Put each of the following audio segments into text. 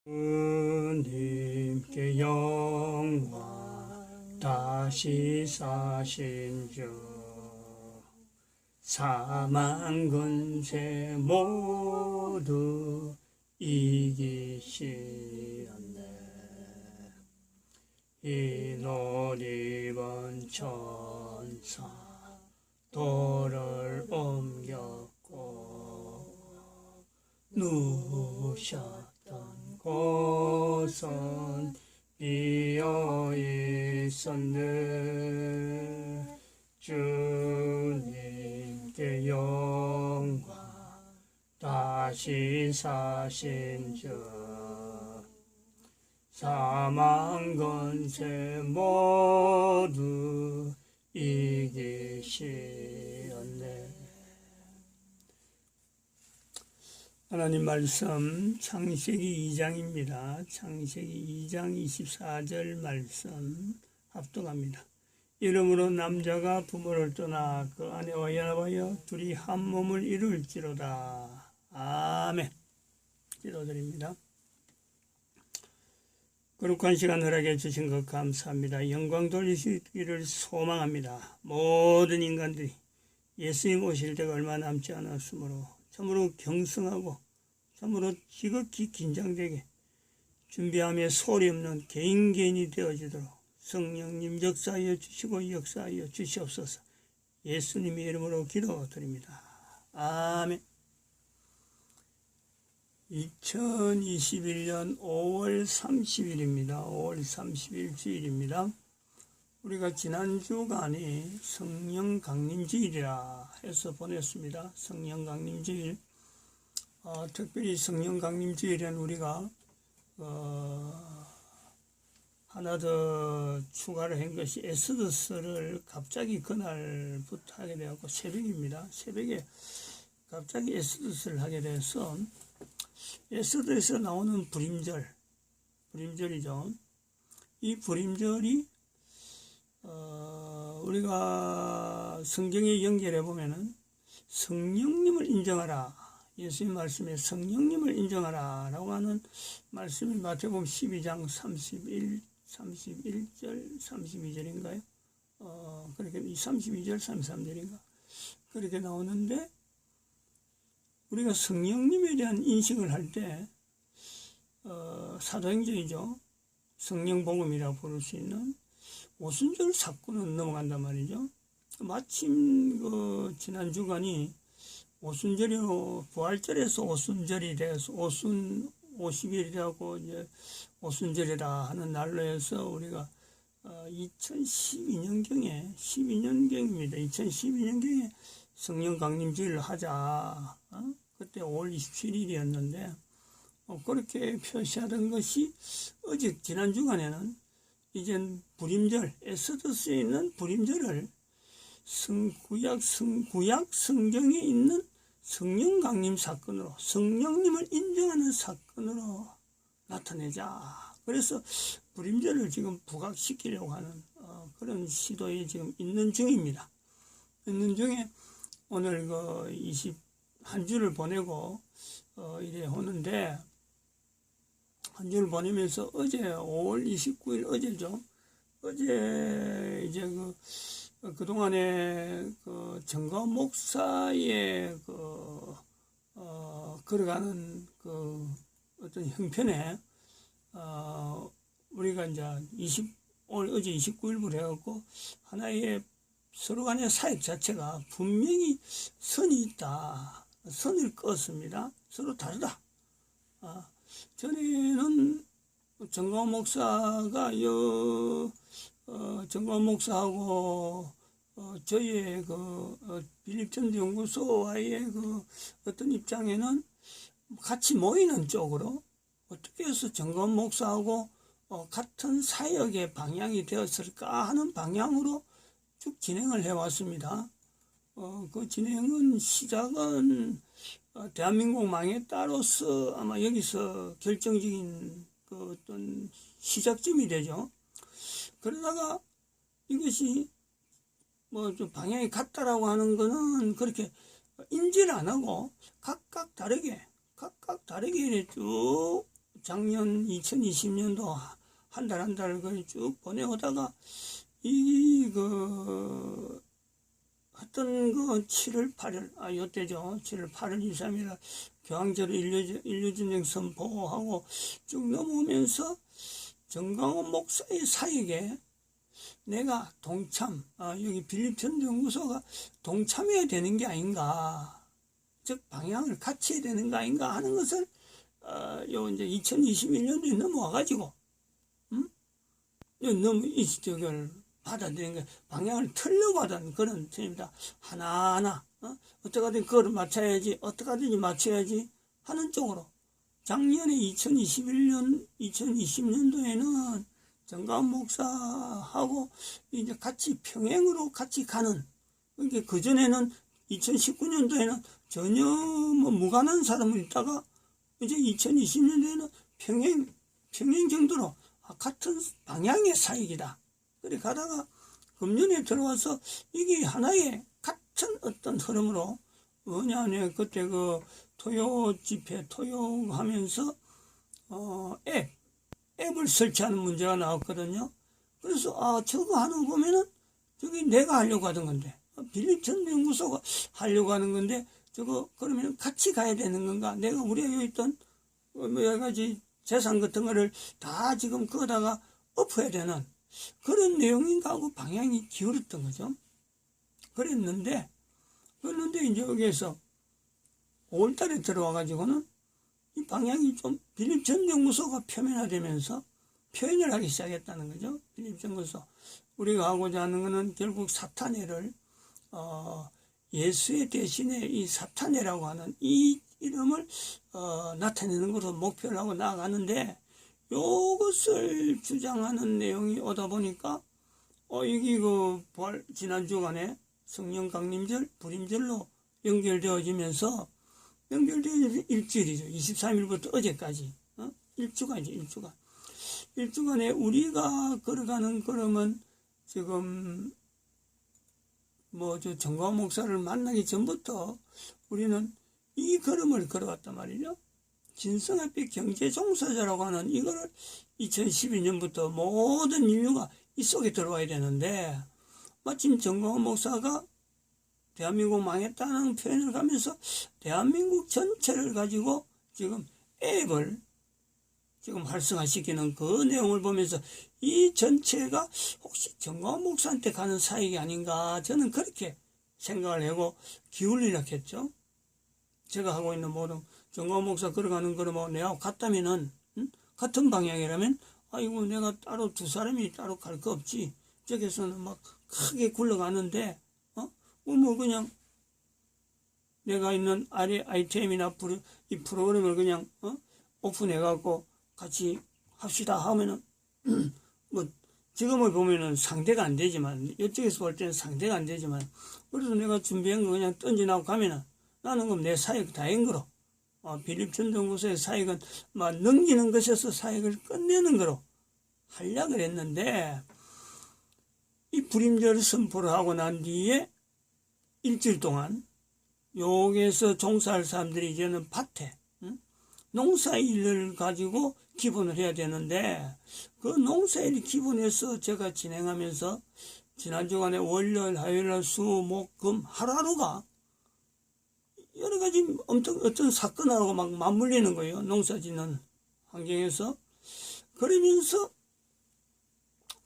주님께 영광 다시 사신 주 사망 권세 모두 이기시었네. 흰옷 입은 천사 돌을 옮겼고 누우셨던 곳은 비어 있었네. 주님께 영광 다시 사신 주 사망 권세 모두 이기시었네. 하나님 말씀 창세기 2장입니다. 창세기 2장 24절 말씀 합독합니다. 이러므로 남자가 부모를 떠나 그 아내와 연합하여 둘이 한 몸을 이룰지로다. 아멘. 기도드립니다. 거룩한 시간 허락해 주신 것 감사합니다. 영광 돌리시기를 소망합니다. 모든 인간들이 예수님 오실 때가 얼마 남지 않았으므로 참으로 경성하고 참으로 지극히 긴장되게 준비하며 소리 없는 개인이 되어지도록 성령님 역사하여 주시고 역사하여 주시옵소서. 예수님의 이름으로 기도드립니다. 아멘. 2021년 5월 30일입니다. 5월 30일 주일입니다. 우리가 지난 주간이 성령 강림주일이라 해서 보냈습니다. 성령 강림주일. 특별히 성령 강림주일에는 우리가 하나 더 추가를 한 것이 에스더스를 갑자기 그날부터 하게 되었고 새벽입니다. 새벽에 갑자기 에스더스를 하게 돼서 에스더에서 나오는 불임절이죠. 이 불임절이 우리가 성경에 연결해 보면은 성령님을 인정하라. 예수님 말씀에 성령님을 인정하라 라고 하는 말씀이 마태복음 12장 31절 32절인가요? 그렇게 32절 33절인가 그렇게 나오는데 우리가 성령님에 대한 인식을 할 때 사도행전이죠. 성령복음이라고 부를 수 있는 오순절 사건은 넘어간단 말이죠. 마침 지난 주간이 오순절이요, 부활절에서 오순절이 돼서 오순 50일이라고 이제 오순절이라 하는 날로 해서 우리가 2012년경에 2012년경에 성령 강림주일을 하자. 그때 5월 27일이었는데 그렇게 표시하던 것이 어제 지난 주간에는 이젠 불임절, 에스더스에 있는 불임절을 구약 성경에 있는 성령 강림 사건으로 성령님을 인정하는 사건으로 나타내자. 그래서 불임절을 지금 부각시키려고 하는 그런 시도에 지금 있는 중입니다. 있는 중에 오늘 한 주를 보내고 이래 오는데 한 주를 보내면서 어제 5월 29일 어제죠. 어제 이제 그동안에 정가원 목사의 걸어가는 어떤 형편에 우리가 이제 어제 29일부로 해갖고 하나의 서로 간의 사역 자체가 분명히 선이 있다. 선을 껐습니다. 서로 다르다. 전에는 정가원 목사가 정가원 목사하고 저희의 빌립전도 연구소와의 어떤 입장에는 같이 모이는 쪽으로 어떻게 해서 정가원 목사하고 같은 사역의 방향이 되었을까 하는 방향으로 쭉 진행을 해왔습니다. 그 진행은 시작은 대한민국 망했다로서 아마 여기서 결정적인 어떤 시작점이 되죠. 그러다가 이것이 좀 방향이 같다라고 하는 거는 그렇게 인지를 안 하고 각각 다르게 쭉 작년 2020년도 한 달 한 달 쭉 보내오다가 어떤 7월 8일 요때죠. 7월 8일 2, 3일 교황제로 인류전쟁 선포하고 쭉 넘어오면서 정광훈 목사의 사역에 내가 동참, 여기 빌립전도연구소가 동참해야 되는 게 아닌가, 즉 방향을 같이 해야 되는 거 아닌가 하는 것을 이제 2021년도에 넘어와가지고 너무 이 지적을 받아들이는 게 방향을 틀려고 하던 그런 팀입니다. 하나하나 어떻게든 그걸 맞춰야지, 어떻게든지 맞춰야지 하는 쪽으로. 작년에 2020년도에는 정광훈 목사하고 이제 같이 평행으로 같이 가는, 그러니까 그전에는 2019년도에는 전혀 무관한 사람을 있다가 이제 2020년도에는 평행 정도로 같은 방향의 사역이다. 그래 가다가 금년에 들어와서 이게 하나의 같은 어떤 흐름으로, 뭐냐면 그때 토요 집회 토요하면서 앱을 설치하는 문제가 나왔거든요. 그래서 저거 하는 거 보면은 저기 내가 하려고 하던 건데, 빌립전도연구소가 하려고 하는 건데 저거 그러면 같이 가야 되는 건가? 내가 우리가 여기 있던 여러 가지 재산 같은 거를 다 지금 거다가 엎어야 되는 그런 내용인가 하고 방향이 기울었던 거죠. 그랬는데 이제 여기에서 5월달에 들어와가지고는 이 방향이 좀 빌립전도연구소가 표면화되면서 표현을 하기 시작했다는 거죠. 빌립전도연구소. 우리가 하고자 하는 것은 결국 사탄회를 예수의 대신에 이 사탄회라고 하는 이 이름을 나타내는 것으로 목표를 하고 나아가는데, 요것을 주장하는 내용이 오다 보니까 이게 지난 주간에 성령 강림절, 불임절로 연결되어지면서 일주일이죠. 23일부터 어제까지 일주간이죠. 일주간에 우리가 걸어가는 걸음은 지금 정광훈 목사를 만나기 전부터 우리는 이 걸음을 걸어왔단 말이죠. 진성합의 경제종사자라고 하는 이거를 2012년부터 모든 인류가 이 속에 들어와야 되는데, 마침 정광훈 목사가 대한민국 망했다는 표현을 가면서 대한민국 전체를 가지고 지금 앱을 지금 활성화시키는 그 내용을 보면서 이 전체가 혹시 정광훈 목사한테 가는 사역이 아닌가, 저는 그렇게 생각을 하고 기울이려 했죠. 제가 하고 있는 모든 정광훈 목사 걸어가는 거로 내가 같다면은, 같은 방향이라면 이거 내가 따로 두 사람이 따로 갈 거 없지. 저기서는 막 크게 굴러가는데 그냥 내가 있는 아이템이나 이 프로그램을 그냥 오픈해갖고 같이 합시다 하면은 지금을 보면은 상대가 안 되지만, 이쪽에서 볼 때는 상대가 안 되지만, 그래서 내가 준비한 거 그냥 던져나고 가면은 나는 그럼 내 사역 다인 거로, 빌립전도연구소의 사역은 넘기는 것에서 사역을 끝내는 거로 하려고 했는데, 이 불임절 선포를 하고 난 뒤에 일주일 동안 여기에서 종사할 사람들이 이제는 밭에 농사일을 가지고 기본을 해야 되는데, 그 농사일 기본에서 제가 진행하면서 지난 주간에 월요일, 화요일, 수, 목, 금 하루하루가 여러 가지 어떤 사건하고 막 맞물리는 거예요. 농사짓는 환경에서. 그러면서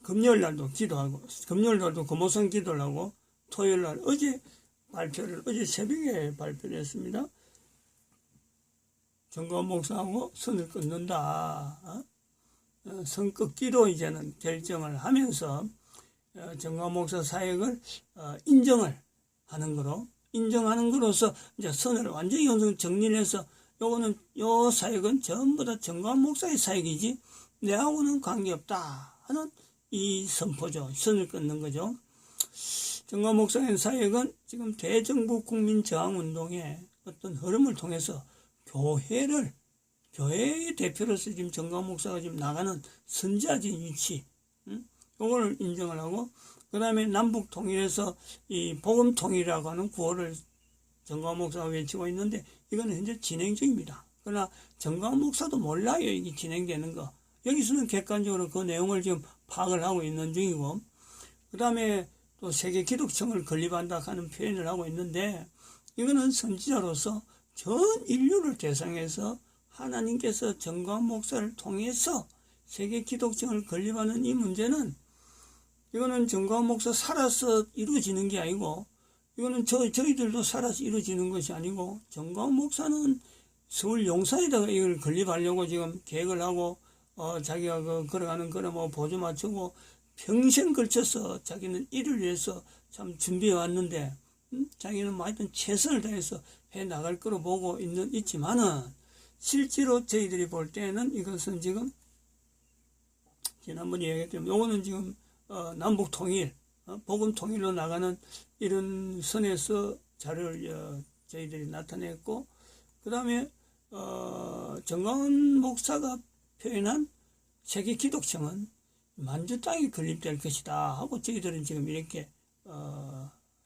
금요일 날도 기도하고, 금요일 날도 금오성 기도를 하고, 토요일 날 어제 새벽에 발표를 했습니다. 정광훈 목사하고 선을 끊는다. 선 끊기로 이제는 결정을 하면서 정광훈 목사 사역을 인정을 하는 거로, 인정하는 거로서 이제 선을 완전히 정리를 해서 요 사역은 전부 다 정광훈 목사의 사역이지 내하고는 관계없다 하는 이 선포죠. 선을 끊는 거죠. 정광훈 목사의 사역은 지금 대정부 국민저항운동의 어떤 흐름을 통해서 교회의 대표로서 지금 정광훈 목사가 지금 나가는 선지자적인 위치, 요거를 인정을 하고, 그 다음에 남북 통일에서 이 복음 통일이라고 하는 구호를 정광훈 목사가 외치고 있는데, 이거는 현재 진행 중입니다. 그러나 정광훈 목사도 몰라요. 이게 진행되는 거. 여기서는 객관적으로 그 내용을 지금 파악을 하고 있는 중이고, 그 다음에 또 세계 기독청을 건립한다 하는 표현을 하고 있는데, 이거는 선지자로서 전 인류를 대상해서 하나님께서 정광훈 목사를 통해서 세계 기독청을 건립하는 이 문제는, 이거는 정광훈 목사 살아서 이루어지는 게 아니고, 이거는 저희들도 살아서 이루어지는 것이 아니고, 정광훈 목사는 서울 용산에다가 이걸 건립하려고 지금 계획을 하고, 자기가 걸어가는 거를 뭐 보조 맞추고, 평생 걸쳐서 자기는 이를 위해서 참 준비해 왔는데, 자기는 뭐 하여튼 최선을 다해서 해 나갈 거로 보고 있지만은, 실제로 저희들이 볼 때는 이것은 지금, 지난번에 얘기했던, 요거는 지금, 남북 통일, 복음 통일로 나가는 이런 선에서 자료를 저희들이 나타냈고, 그 다음에, 정광훈 목사가 표현한 세계 기독청은 만주 땅이 건립될 것이다 하고 저희들은 지금 이렇게,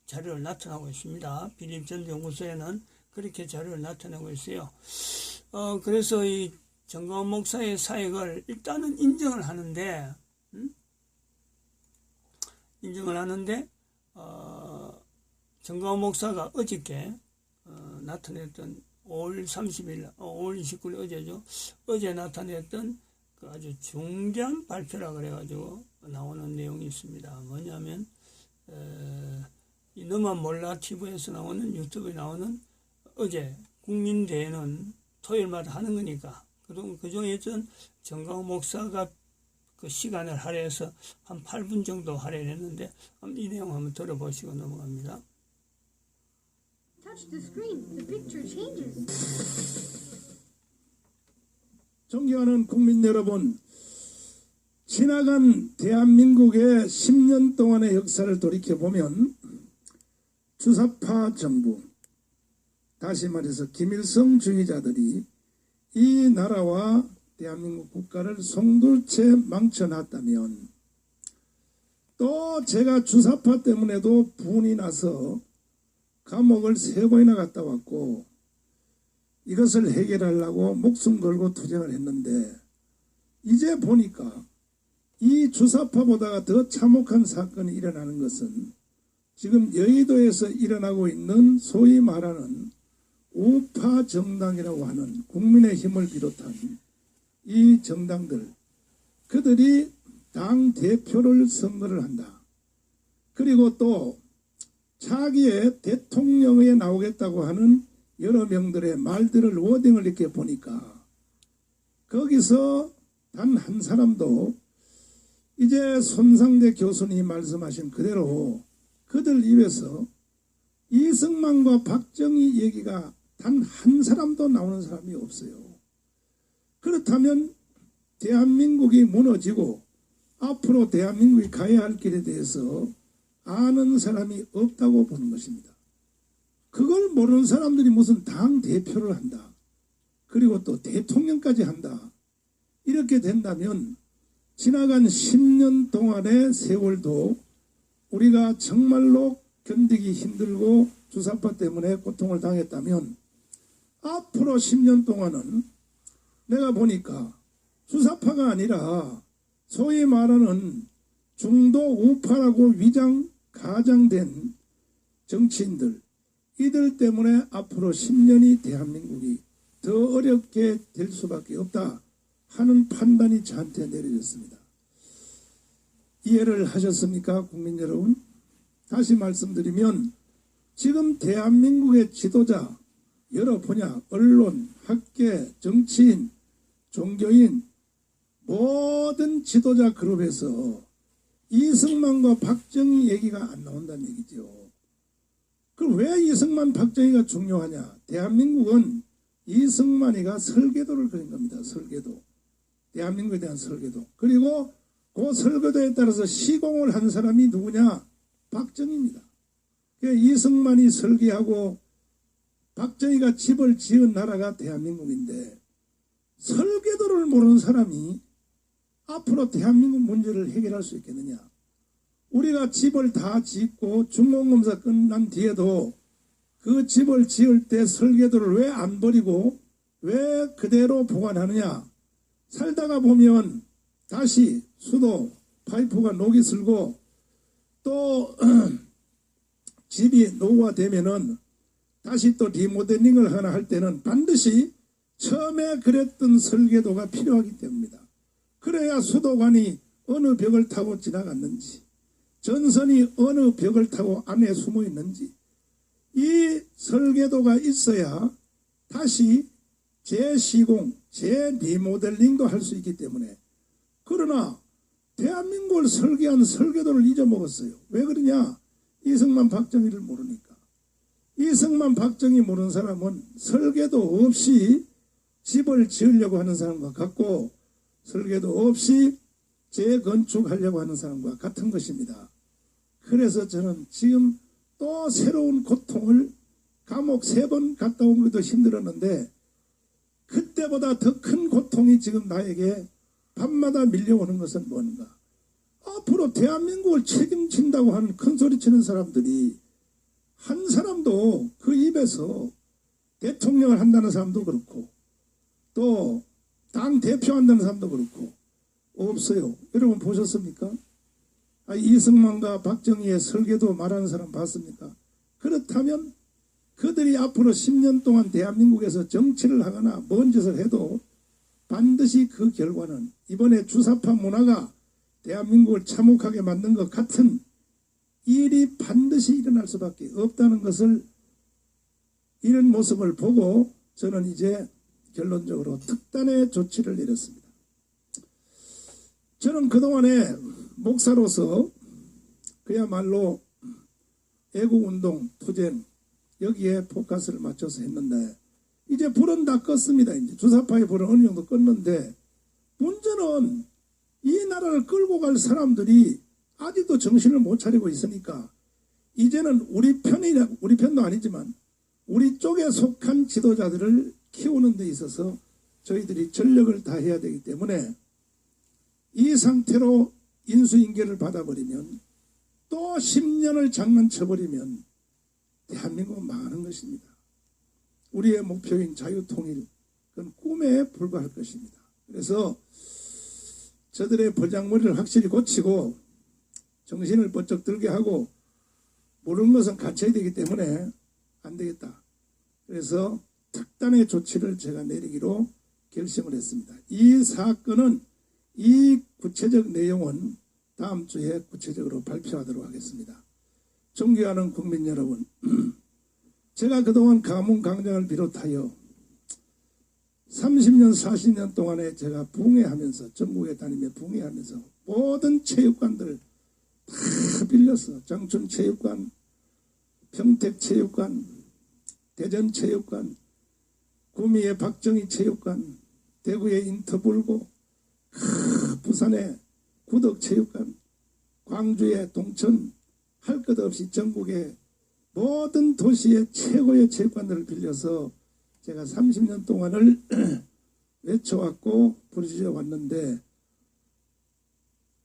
자료를 나타내고 있습니다. 빌립전연구소에는 그렇게 자료를 나타내고 있어요. 그래서 이 정광훈 목사의 사역을 일단은 인정을 하는데, 정광훈 목사가 어저께, 나타냈던 5월 30일, 5월 29일 어제죠. 어제 나타냈던 그 아주 중대한 발표라 그래가지고 나오는 내용이 있습니다. 뭐냐면, 이 너만 몰라 TV에서 나오는, 유튜브에 나오는 어제 국민대회는 토요일마다 하는 거니까, 그 중에 정광훈 목사가 그 시간을 할애해서 한 8분 정도 할애를 했는데, 이 내용 한번 들어보시고 넘어갑니다. Touch the screen. The picture changes. 존경하는 국민 여러분, 지나간 대한민국의 10년 동안의 역사를 돌이켜보면 주사파 정부, 다시 말해서 김일성주의자들이 이 나라와 대한민국 국가를 송두채 망쳐놨다면, 또 제가 주사파 때문에도 분이 나서 감옥을 3번이나 갔다 왔고, 이것을 해결하려고 목숨 걸고 투쟁을 했는데, 이제 보니까 이 주사파보다 더 참혹한 사건이 일어나는 것은 지금 여의도에서 일어나고 있는 소위 말하는 우파 정당이라고 하는 국민의힘을 비롯한 이 정당들, 그들이 당 대표를 선거를 한다. 그리고 또 차기에 대통령에 나오겠다고 하는 여러 명들의 말들을 워딩을 이렇게 보니까, 거기서 단 한 사람도 이제 손상대 교수님이 말씀하신 그대로 그들 입에서 이승만과 박정희 얘기가 단 한 사람도 나오는 사람이 없어요. 그렇다면 대한민국이 무너지고 앞으로 대한민국이 가야 할 길에 대해서 아는 사람이 없다고 보는 것입니다. 그걸 모르는 사람들이 무슨 당 대표를 한다, 그리고 또 대통령까지 한다, 이렇게 된다면 지나간 10년 동안의 세월도 우리가 정말로 견디기 힘들고 주사파 때문에 고통을 당했다면, 앞으로 10년 동안은 내가 보니까 주사파가 아니라 소위 말하는 중도 우파라고 가장된 정치인들, 이들 때문에 앞으로 10년이 대한민국이 더 어렵게 될 수밖에 없다 하는 판단이 저한테 내려졌습니다. 이해를 하셨습니까, 국민 여러분? 다시 말씀드리면 지금 대한민국의 지도자, 여러 분야, 언론, 학계, 정치인, 종교인, 모든 지도자 그룹에서 이승만과 박정희 얘기가 안 나온다는 얘기죠. 그럼 왜 이승만, 박정희가 중요하냐? 대한민국은 이승만이가 설계도를 그린 겁니다. 설계도. 대한민국에 대한 설계도. 그리고 그 설계도에 따라서 시공을 한 사람이 누구냐? 박정희입니다. 이승만이 설계하고 박정희가 집을 지은 나라가 대한민국인데, 설계도를 모르는 사람이 앞으로 대한민국 문제를 해결할 수 있겠느냐? 우리가 집을 다 짓고 중공검사 끝난 뒤에도 그 집을 지을 때 설계도를 왜 안 버리고 왜 그대로 보관하느냐? 살다가 보면 다시 수도 파이프가 녹이 슬고 또 집이 노후화되면은 다시 또 리모델링을 하나 할 때는 반드시 처음에 그랬던 설계도가 필요하기 때문입니다. 그래야 수도관이 어느 벽을 타고 지나갔는지, 전선이 어느 벽을 타고 안에 숨어 있는지, 이 설계도가 있어야 다시 재시공, 재리모델링도 할 수 있기 때문에. 그러나 대한민국을 설계한 설계도를 잊어먹었어요. 왜 그러냐? 이승만 박정희를 모르니까. 이승만 박정희 모르는 사람은 설계도 없이 집을 지으려고 하는 사람과 같고, 설계도 없이 재건축하려고 하는 사람과 같은 것입니다. 그래서 저는 지금 또 새로운 고통을, 감옥 3번 갔다 온 것도 힘들었는데 그때보다 더 큰 고통이 지금 나에게 밤마다 밀려오는 것은 뭔가? 앞으로 대한민국을 책임진다고 하는 큰 소리 치는 사람들이 한 사람도 그 입에서 대통령을 한다는 사람도 그렇고 또 당 대표 한다는 사람도 그렇고 없어요. 여러분 보셨습니까? 이승만과 박정희의 설계도 말하는 사람 봤습니까? 그렇다면 그들이 앞으로 10년 동안 대한민국에서 정치를 하거나 뭔 짓을 해도 반드시 그 결과는 이번에 주사파 문화가 대한민국을 참혹하게 만든 것 같은 일이 반드시 일어날 수밖에 없다는 것을, 이런 모습을 보고 저는 이제 결론적으로 특단의 조치를 내렸습니다. 저는 그동안에 목사로서 그야말로 애국운동, 투쟁 여기에 포커스를 맞춰서 했는데 이제 불은 다 껐습니다. 이제 주사파의 불은 어느 정도 껐는데 문제는 이 나라를 끌고 갈 사람들이 아직도 정신을 못 차리고 있으니까 이제는 우리 편도 아니지만 우리 쪽에 속한 지도자들을 키우는 데 있어서 저희들이 전력을 다해야 되기 때문에 이 상태로 인수인계를 받아버리면 또 10년을 장난쳐버리면 대한민국은 망하는 것입니다. 우리의 목표인 자유통일, 그건 꿈에 불과할 것입니다. 그래서 저들의 버장머리를 확실히 고치고 정신을 번쩍 들게 하고 모르는 것은 갇혀야 되기 때문에 안 되겠다. 그래서 특단의 조치를 제가 내리기로 결심을 했습니다. 이 사건은, 이 구체적 내용은 다음 주에 구체적으로 발표하도록 하겠습니다. 존경하는 국민 여러분, 제가 그동안 가문강장을 비롯하여 30년 40년 동안에 제가 붕괴하면서, 전국에 다니며 붕괴하면서 모든 체육관들 다 빌렸어. 장춘체육관, 평택체육관, 대전체육관, 구미의 박정희 체육관, 대구의 인터불고, 부산의 구덕체육관, 광주의 동천, 할 것 없이 전국의 모든 도시의 최고의 체육관들을 빌려서 제가 30년 동안을 외쳐왔고 부르짖어 왔는데,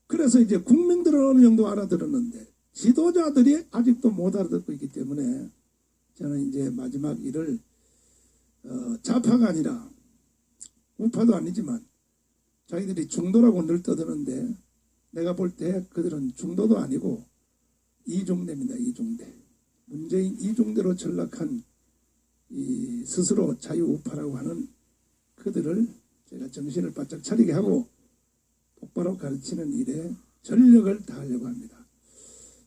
그래서 이제 국민들은 어느 정도 알아들었는데 지도자들이 아직도 못 알아듣고 있기 때문에 저는 이제 마지막 일을 좌파가 아니라 우파도 아니지만 자기들이 중도라고 늘 떠드는데 내가 볼 때 그들은 중도도 아니고 이중대입니다. 이중대. 문재인 이중대로 전락한 이 스스로 자유우파라고 하는 그들을 제가 정신을 바짝 차리게 하고 똑바로 가르치는 일에 전력을 다하려고 합니다.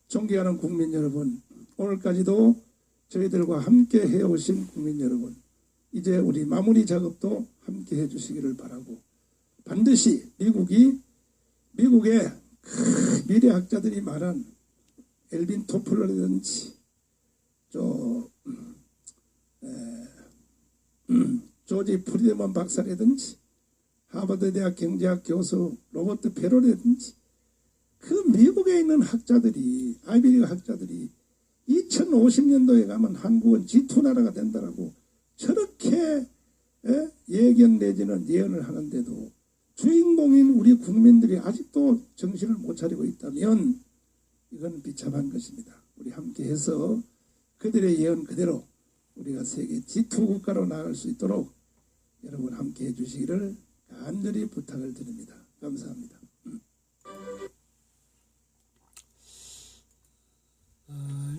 존경하는 국민 여러분, 오늘까지도 저희들과 함께 해오신 국민 여러분, 이제 우리 마무리 작업도 함께 해주시기를 바라고, 반드시 미국의 미래학자들이 말한 엘빈 토플러라든지 조지 프리드먼 박사라든지 하버드 대학 경제학 교수 로버트 페로라든지 그 미국에 있는 학자들이, 아이비리그 학자들이 2050년도에 가면 한국은 G2 나라가 된다라고 저렇게 예견 내지는 예언을 하는데도 주인공인 우리 국민들이 아직도 정신을 못 차리고 있다면 이건 비참한 것입니다. 우리 함께해서 그들의 예언 그대로 우리가 세계 G2 국가로 나아갈 수 있도록 여러분 함께 해주시기를 간절히 부탁을 드립니다. 감사합니다.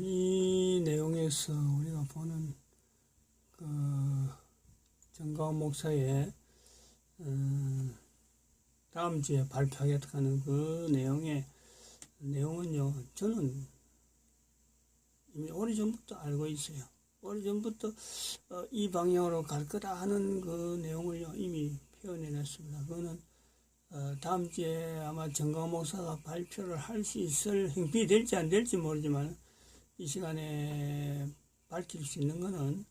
이 내용에서 우리가 보는 그 정가원 목사의 다음 주에 발표하겠다고 하는 그 내용은요, 저는 이미 오래전부터 알고 있어요. 오래전부터 이 방향으로 갈 거다 하는 그 내용을요, 이미 표현해놨습니다. 그거는 다음 주에 아마 정가원 목사가 발표를 할 수 있을 형편이 될지 안 될지 모르지만 이 시간에 밝힐 수 있는 거는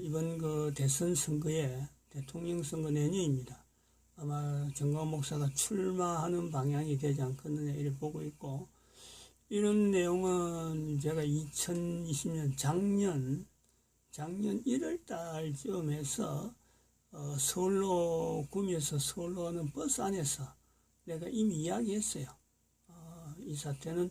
이번 그 대선 선거에 대통령 선거 내년입니다. 아마 정가원 목사가 출마하는 방향이 되지 않겠느냐 이렇게 보고 있고, 이런 내용은 제가 2020년 작년 1월 달쯤에서 서울로 구미에서 서울로 가는 버스 안에서 내가 이미 이야기했어요. 이 사태는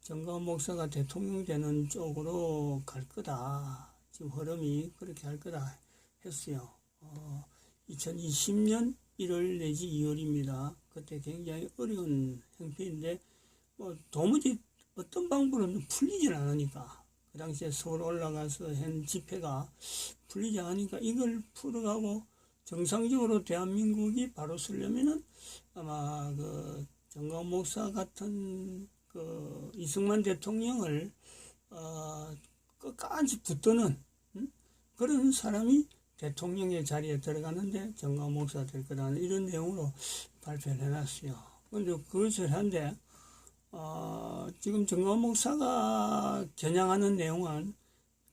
정가원 목사가 대통령 되는 쪽으로 갈 거다. 지금 흐름이 그렇게 할 거다 했어요. 2020년 1월 내지 2월입니다. 그때 굉장히 어려운 형편인데 도무지 어떤 방법으로는 풀리질 않으니까, 그 당시에 서울 올라가서 한 집회가 풀리지 않으니까 이걸 풀어가고 정상적으로 대한민국이 바로 서려면은 아마 그 정가원 목사 같은 그 이승만 대통령을 끝까지 붙드는 그런 사람이 대통령의 자리에 들어가는데 정가원 목사가 될 거라는 이런 내용으로 발표를 해놨어요. 그런데 그것을 한데 지금 정가원 목사가 겨냥하는 내용은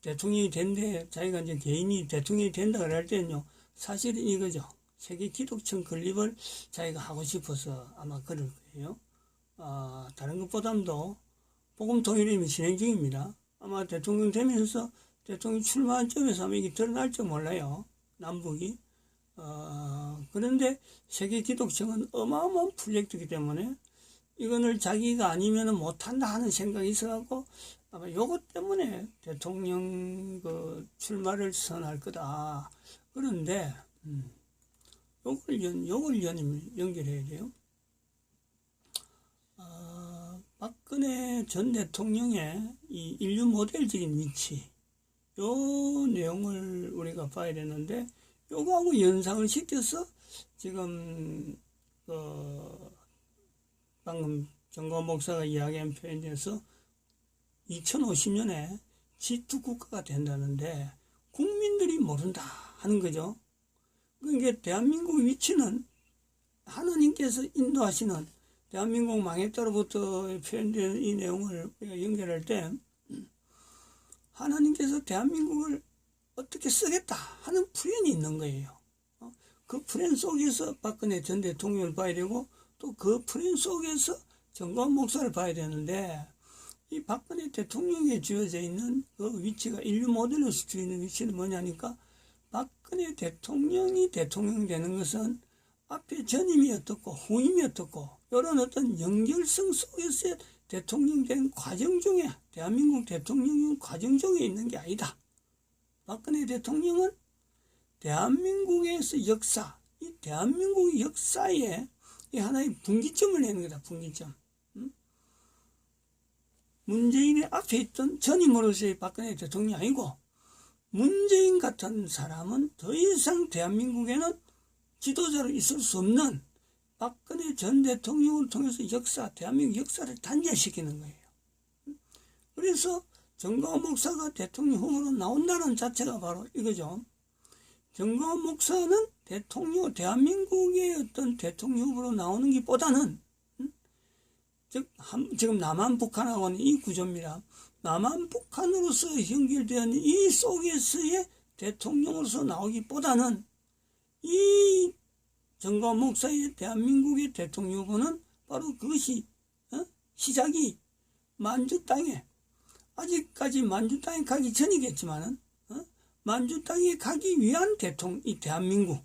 대통령이 된데, 자기가 이제 개인이 대통령이 된다 그럴 때는요, 사실은 이거죠. 세계 기독청 건립을 자기가 하고 싶어서 아마 그럴 거예요. 다른 것보다도 복음 통일이 진행 중입니다. 아마 대통령 되면서 대통령 출마한 점에서 아마 이게 드러날지 몰라요. 남북이. 그런데 세계 기독청은 어마어마한 프로젝트이기 때문에 이거를 자기가 아니면 못한다 하는 생각이 있어갖고 아마 요것 때문에 대통령 그 출마를 선할 거다. 그런데 요걸 연결해야 돼요. 박근혜 전 대통령의 이 인류 모델적인 위치, 요 내용을 우리가 봐야 되는데, 요거하고 연상을 시켜서 지금 방금 정가원 목사가 이야기한 표현에서 2050년에 G2 국가가 된다는데 국민들이 모른다 하는 거죠. 그러니까 대한민국 위치는 하나님께서 인도하시는, 대한민국 망했다로부터 표현된 이 내용을 우리가 연결할 때 하나님께서 대한민국을 어떻게 쓰겠다 하는 플랜이 있는 거예요. 그 플랜 속에서 박근혜 전 대통령을 봐야 되고, 또 그 플랜 속에서 정가원 목사를 봐야 되는데, 이 박근혜 대통령에 주어져 있는 그 위치가, 인류 모델로서 주어있는 위치는 뭐냐니까, 박근혜 대통령이 대통령 되는 것은 앞에 전임이 어떻고 후임이 어떻고 이런 어떤 연결성 속에서 대통령 된 과정 중에, 대한민국 대통령 과정 중에 있는 게 아니다. 박근혜 대통령은 대한민국에서 역사, 이 대한민국 역사에 이 하나의 분기점을 내는 거다. 분기점. 문재인의 앞에 있던 전임으로서의 박근혜 대통령이 아니고, 문재인 같은 사람은 더 이상 대한민국에는 지도자로 있을 수 없는 박근혜 전 대통령을 통해서 대한민국 역사를 단절시키는 거예요. 그래서 정가원 목사가 대통령 후보로 나온다는 자체가 바로 이거죠. 정가원 목사는 대한민국의 어떤 대통령 후보로 나오는 것보다는, 지금 남한 북한하고는 이 구조입니다. 남한 북한으로서 연결되어 있는 이 속에서의 대통령으로서 나오기보다는 이 정가원 목사의 대한민국의 대통령 후보는 바로 그것이 시작이 만주 땅에, 아직까지 만주 땅에 가기 전이겠지만은 만주 땅에 가기 위한 이 대한민국,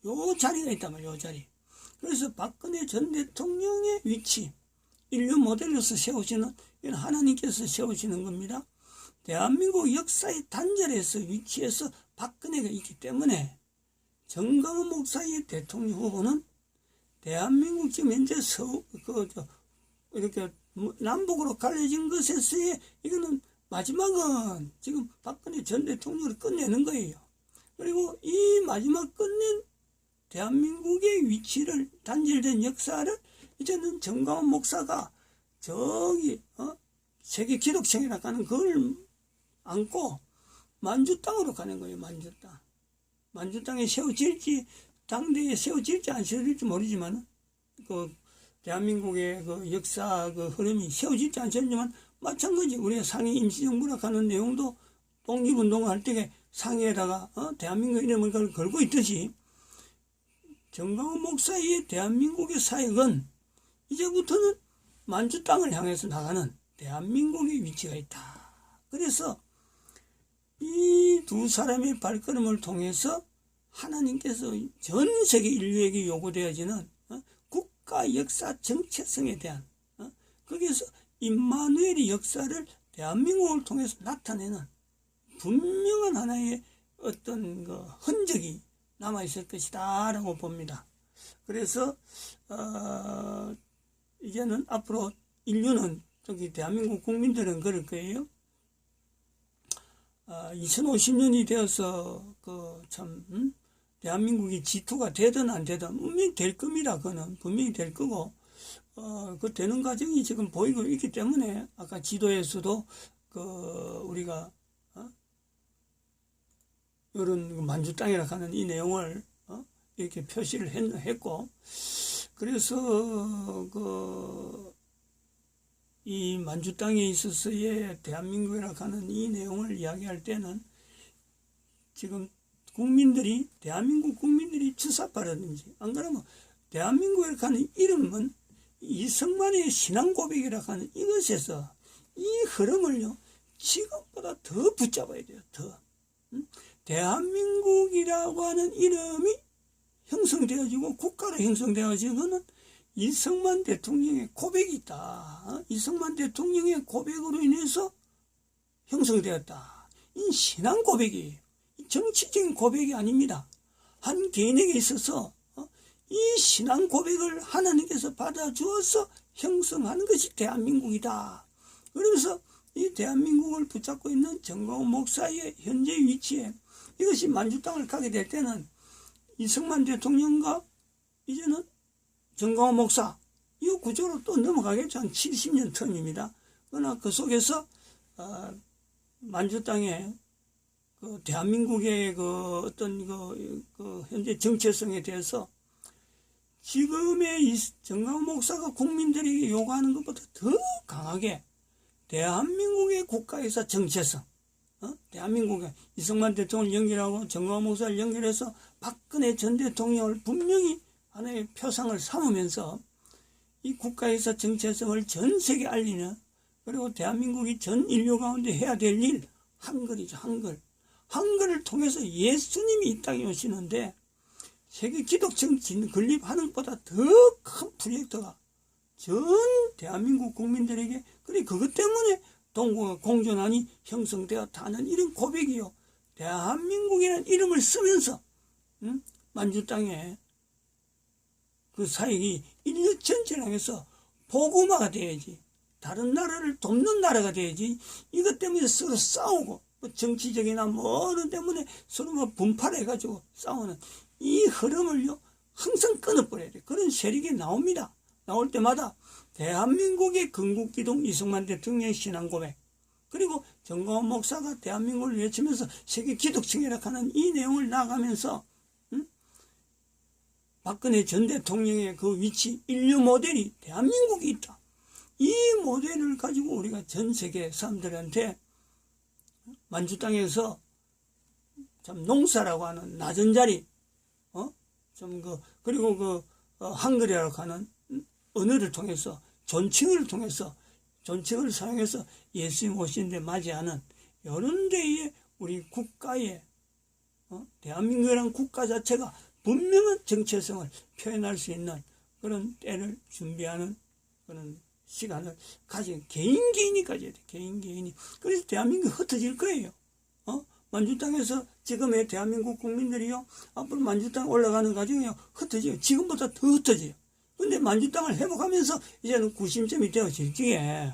요 자리가 있단 말이에요. 요 자리. 그래서 박근혜 전 대통령의 위치, 인류 모델로서 세우시는, 이건 하나님께서 세우시는 겁니다. 대한민국 역사의 단절에서 위치에서 박근혜가 있기 때문에 정강훈 목사의 대통령 후보는 대한민국 지금 현재 이렇게 남북으로 갈라진 것에서의 이거는 마지막은 지금 박근혜 전 대통령을 끝내는 거예요. 그리고 이 마지막 끝낸 대한민국의 위치를 단절된 역사를 이제는 정강훈 목사가 저기 세계 기독청이라고 하는 그걸 안고 만주 땅으로 가는 거예요. 만주 땅. 만주 땅에 세워질지 당대에 세워질지 안 세워질지 모르지만 그 대한민국의 그 역사 그 흐름이 세워질지 안 세워질지만 마찬가지 우리가 상해 임시정부라 하는 내용도 독립운동을 할 때 상해에다가 대한민국 이름을 걸고 있듯이 정강훈 목사의 대한민국의 사역은 이제부터는 만주 땅을 향해서 나가는 대한민국의 위치가 있다. 그래서 이 두 사람의 발걸음을 통해서 하나님께서 전 세계 인류에게 요구되어지는 국가 역사 정체성에 대한 거기에서 임마누엘의 역사를 대한민국을 통해서 나타내는 분명한 하나의 어떤 그 흔적이 남아있을 것이다 라고 봅니다. 그래서 이제는 앞으로 인류는 저기 대한민국 국민들은 그럴 거예요. 2050년이 되어서 대한민국이 G2가 되든 안 되든 분명히 될 겁니다. 그거는 분명히 될 거고 그 되는 과정이 지금 보이고 있기 때문에 아까 지도에서도 우리가 이런 만주 땅이라 하는 이 내용을 이렇게 표시를 했고 그래서 이 만주 땅에 있어서의 대한민국이라 하는 이 내용을 이야기할 때는 지금 대한민국 국민들이 주사파라든지 안 그러면 대한민국이라 하는 이름은 이승만의 신앙 고백이라 하는 이것에서 이 흐름을요 지금보다 더 붙잡아야 돼요. 더 대한민국이라고 하는 이름이 형성되어지고 국가로 형성되어지고는 이승만 대통령의 고백이 있다. 이승만 대통령의 고백으로 인해서 형성되었다. 이 신앙 고백이에요. 정치적인 고백이 아닙니다. 한 개인에게 있어서 이 신앙 고백을 하나님께서 받아주어서 형성하는 것이 대한민국이다. 그러면서 이 대한민국을 붙잡고 있는 정강훈 목사의 현재 위치에 이것이 만주 땅을 가게 될 때는 이승만 대통령과 이제는 정강훈 목사 이 구조로 또 넘어가겠죠. 한 70년 텀입니다. 그러나 그 속에서 만주 땅에 대한민국의 어떤 현재 정체성에 대해서 지금의 이 정강훈 목사가 국민들에게 요구하는 것보다 더 강하게 대한민국의 국가에서 정체성, 대한민국의 이승만 대통령을 연결하고 정강훈 목사를 연결해서 박근혜 전 대통령을 분명히 하나의 표상을 삼으면서 이 국가에서 정체성을 전 세계에 알리는 그리고 대한민국이 전 인류 가운데 해야 될 일 한글이죠. 한글을 통해서 예수님이 이 땅에 오시는데 세계 기독청 건립하는 것보다 더 큰 프로젝트가 전 대한민국 국민들에게 그래 그것 때문에 동북아 공존안이 형성되었다는 이런 고백이요. 대한민국이라는 이름을 쓰면서 만주 땅에 그 사역이 인류 전체를 향해서 복음화가 돼야지. 다른 나라를 돕는 나라가 돼야지. 이것 때문에 서로 싸우고 정치적이나 뭐는 때문에 서로 분파해가지고 싸우는 이 흐름을요 항상 끊어버려야 돼. 그런 세력이 나옵니다. 나올 때마다 대한민국의 건국기동 이승만 대통령의 신앙고백 그리고 정강훈 목사가 대한민국을 외치면서 세계 기독청이라 하는 이 내용을 나가면서 박근혜 전 대통령의 그 위치 인류 모델이 대한민국이 있다. 이 모델을 가지고 우리가 전 세계 사람들한테 만주 땅에서 참 농사라고 하는 낮은 자리 그리고 한글이라고 하는 언어를 통해서 존칭을 사용해서 예수님 오시는데 맞이하는 이런 데에 우리 국가의 대한민국이라는 국가 자체가 분명한 정체성을 표현할 수 있는 그런 때를 준비하는 그런 시간을 가진 개인이 가져야 돼. 개인이. 그래서 대한민국이 흩어질 거예요. 만주땅에서 지금의 대한민국 국민들이요, 앞으로 만주땅 올라가는 과정이요, 흩어져요. 지금보다 더 흩어져요. 근데 만주땅을 회복하면서 이제는 구심점이 되어질 적에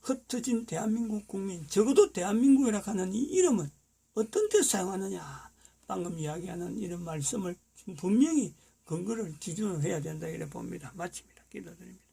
흩어진 대한민국 국민, 적어도 대한민국이라 하는 이 이름은 어떤 데 사용하느냐, 방금 이야기하는 이런 말씀을 분명히 근거를 기준으로 해야 된다 이래 봅니다. 마칩니다. 기도드립니다.